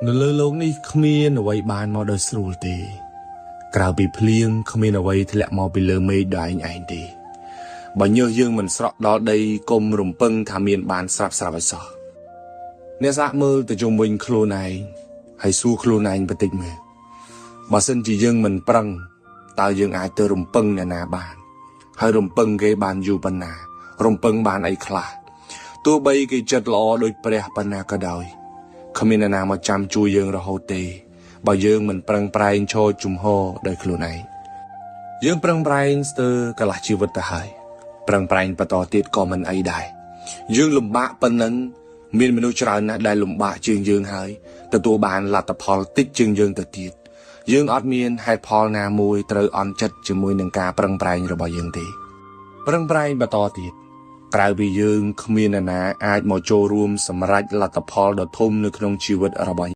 នៅលើโลกនេះគ្មានអ្វីបានមកដោយស្រួលទេក្រៅពីភ្លៀងគ្មានអ្វីធ្លាក់មកពីលើមេឃដោយឯងទេបើញើសយើងមិនស្រក់ដល់ដីគុំរំពឹងថាមានបានស្រាប់ឲ្យសោះអ្នកសាកមើលទៅជុំវិញខ្លួនឯងហើយសួរខ្លួនឯងបន្តិចមើលបើសិនជាយើងមិនប្រឹងតើយើងអាចទៅរំពឹងអ្នកណាបានហើយរំពឹងគេបានយូរប៉ុណ្ណារំពឹងបានអីខ្លះទោះបីគេចិត្តល្អដូចព្រះប៉ុណ្ណាក៏ដោយគ្មានអ្នកណាមកចាំជួយយើងរហូតទេបើយើងមិនប្រឹងប្រែងឈរជំហរដោយខ្លួនឯងយើងប្រឹងប្រែងស្ទើរកន្លះជីវិតទៅហើយប្រឹងប្រែងបន្តទៀតក៏មិនអីដែរយើងលំបាកប៉ុណ្ណឹងមានមនុស្សច្រើនណាស់ដែលលំបាកជាងយើងហើយទទួលបានលទ្ធផលតិចជាងយើងទៅទៀតយើងអត់មានហេតុផលណាមួយត្រូវអន់ចិត្តជាមួយនឹងការប្រឹងប្រែងរបស់យើងទេប្រឹងប្រែងបន្តទៀតក្រៅពីយើងគ្មានអ្នកណាអាចមកចូលរួមសម្រេចលទ្ធផលដ៏ធំនៅក្នុងជីវិតរបស់